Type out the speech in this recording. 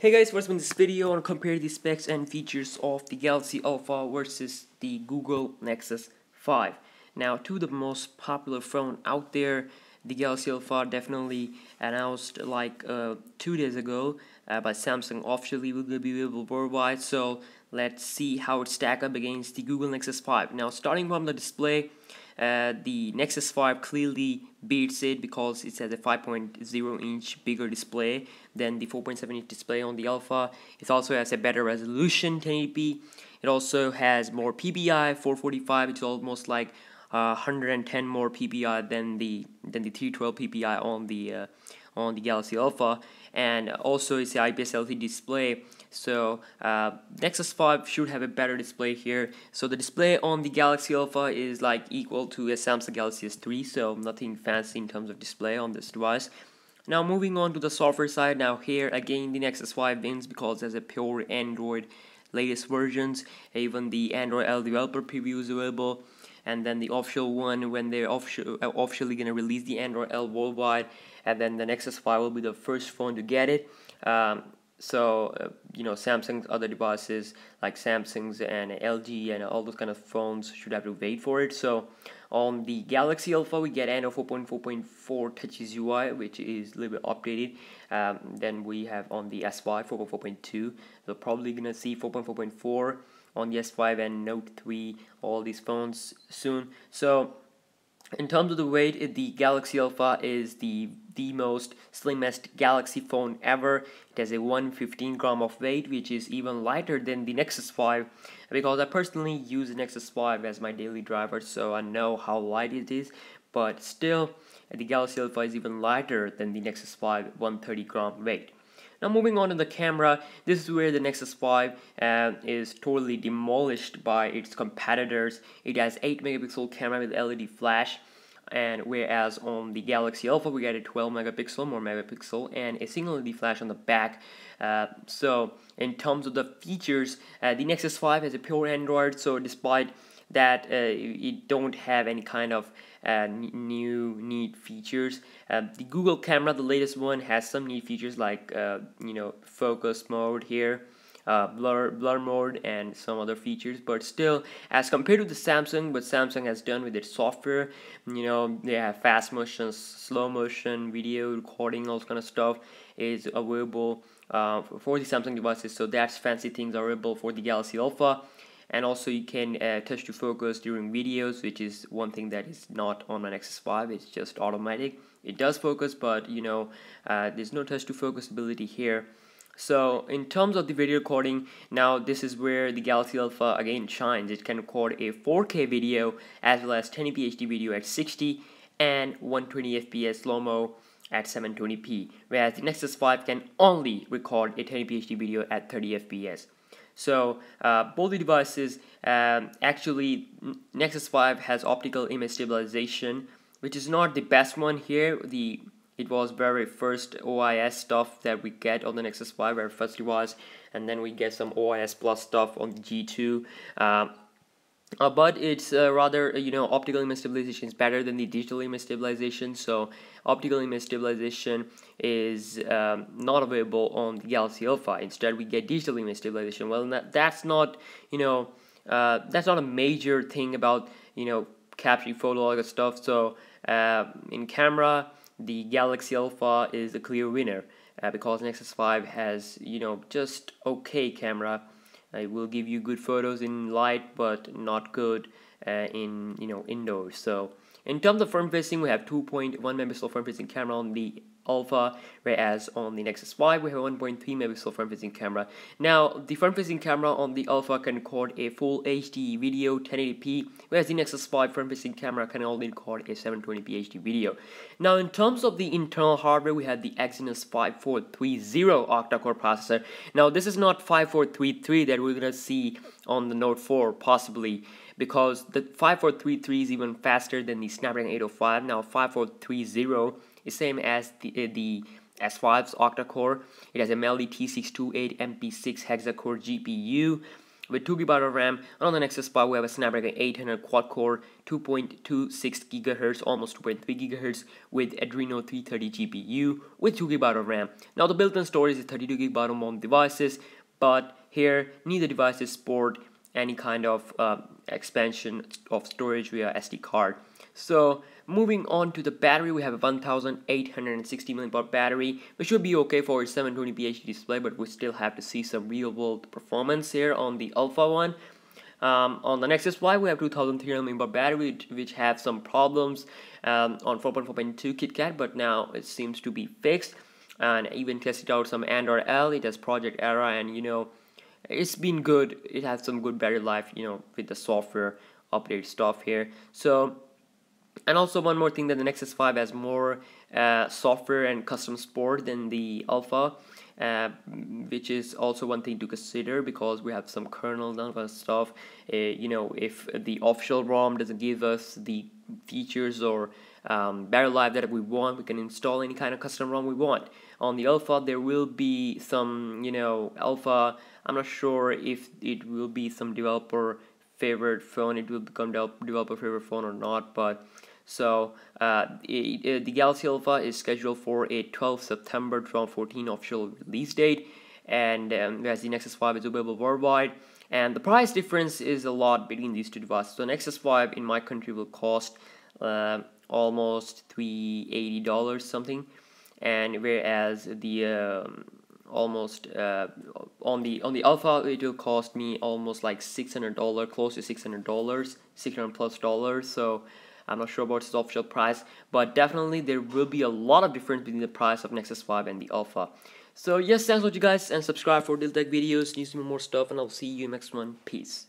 Hey guys, what's in this video? I want to compare the specs and features of the Galaxy Alpha versus the Google Nexus 5. Now, two of the most popular phone out there, the Galaxy Alpha definitely announced like 2 days ago by Samsung officially will be available worldwide. So let's see how it stack up against the Google Nexus 5. Now, starting from the display, the Nexus 5 clearly beats it because it has a 5.0 inch bigger display than the 4.7 inch display on the Alpha. It also has a better resolution, 1080p. It also has more PPI, 445. It's almost like 110 more PPI than the 312 PPI on the Galaxy Alpha, and also it's the IPS LCD display. So Nexus 5 should have a better display here. So the display on the Galaxy Alpha is like equal to a Samsung Galaxy S3, so nothing fancy in terms of display on this device. Now moving on to the software side, now here again the Nexus 5 wins because there's a pure Android latest versions, even the Android L developer preview is available, and then the official one when they're officially going to release the Android L worldwide, and then the Nexus 5 will be the first phone to get it. Samsung's other devices like Samsung's and LG and all those kind of phones should have to wait for it. So on the Galaxy Alpha we get Android 4.4.4 touches UI, which is a little bit updated. Then we have on the S5 4.4.2, so probably gonna see 4.4.4 on the S5 and Note 3, all these phones soon. So in terms of the weight, the Galaxy Alpha is the most slimmest Galaxy phone ever. It has a 115 gram of weight, which is even lighter than the Nexus 5, because I personally use the Nexus 5 as my daily driver, so I know how light it is. But still, the Galaxy Alpha is even lighter than the Nexus 5 130 gram weight. Now moving on to the camera, this is where the Nexus 5 is totally demolished by its competitors. It has 8 megapixel camera with LED flash, and whereas on the Galaxy Alpha we get a 12 megapixel, more megapixel, and a single LED flash on the back. So in terms of the features, the Nexus 5 has a pure Android, so despite that it don't have any kind of new neat features. The Google camera, the latest one, has some neat features like focus mode here, blur mode, and some other features. But still, as compared to the Samsung, what Samsung has done with its software, they have fast motion, slow motion, video recording, all kind of stuff is available for the Samsung devices. So that's fancy things are available for the Galaxy Alpha. And also you can touch to focus during videos, which is one thing that is not on my Nexus 5. It's just automatic. It does focus, but there's no touch to focus ability here. So in terms of the video recording, now this is where the Galaxy Alpha again shines. It can record a 4K video as well as 1080p HD video at 60 and 120 FPS slow-mo at 720p, whereas the Nexus 5 can only record a 1080p HD video at 30 FPS. So both the devices, actually Nexus 5 has optical image stabilization, which is not the best one here. It was very first OIS stuff that we get on the Nexus 5, our first device, and then we get some OIS plus stuff on the G2. But it's rather, optical image stabilization is better than the digital image stabilization. So optical image stabilization is not available on the Galaxy Alpha. Instead, we get digital image stabilization. Well, that's not, that's not a major thing about, capturing photo, all that stuff. So in camera, the Galaxy Alpha is the clear winner because Nexus 5 has, just okay camera. It will give you good photos in light, but not good in indoors. So in terms of front facing, we have 2.1 megapixel front facing camera on the Alpha, whereas on the Nexus 5 we have 1.3 megapixel front facing camera. Now the front facing camera on the Alpha can record a full HD video 1080p, whereas the Nexus 5 front facing camera can only record a 720p HD video. Now in terms of the internal hardware, we have the Exynos 5430 octa-core processor. Now this is not 5433 that we're gonna see on the Note 4 possibly, because the 5433 is even faster than the Snapdragon 805. Now 5430 is same as the S5's octa-core. It has a Mali T628 MP6 hexa-core GPU with 2 GB of RAM. And on the Nexus 5 we have a Snapdragon 800 quad core, 2.26 GHz, almost 2.3 GHz, with Adreno 330 GPU with 2 GB of RAM. Now the built-in storage is 32 GB on devices, but here neither devices support any kind of expansion of storage via SD card. So moving on to the battery, we have a 1860 mAh battery, which should be okay for a 720p HD display, but we still have to see some real world performance here on the Alpha one. On the Nexus 5 we have 2300 mAh battery, which have some problems on 4.4.2 KitKat, but now it seems to be fixed. And even tested out some Android L, it has Project Era, and it's been good. It has some good battery life, with the software update stuff here. So, and also one more thing, that the Nexus 5 has more software and custom support than the Alpha, which is also one thing to consider, because we have some kernel and stuff. If the official ROM doesn't give us the features or battery life that we want, we can install any kind of custom ROM we want. On the Alpha there will be some, Alpha, I'm not sure if it will be some developer favorite phone, it will become developer favorite phone or not, but so the Galaxy Alpha is scheduled for a 12 September 2014 official release date, and as the Nexus 5 is available worldwide, and the price difference is a lot between these two devices. So Nexus 5 in my country will cost almost $380 something, and whereas the almost on the Alpha it will cost me almost like $600, close to $600, $600+. So I'm not sure about its official price, but definitely there will be a lot of difference between the price of Nexus 5 and the Alpha. So yes, thanks for watching guys, and subscribe for Dill Tech videos, need some more stuff, and I'll see you in the next one. Peace.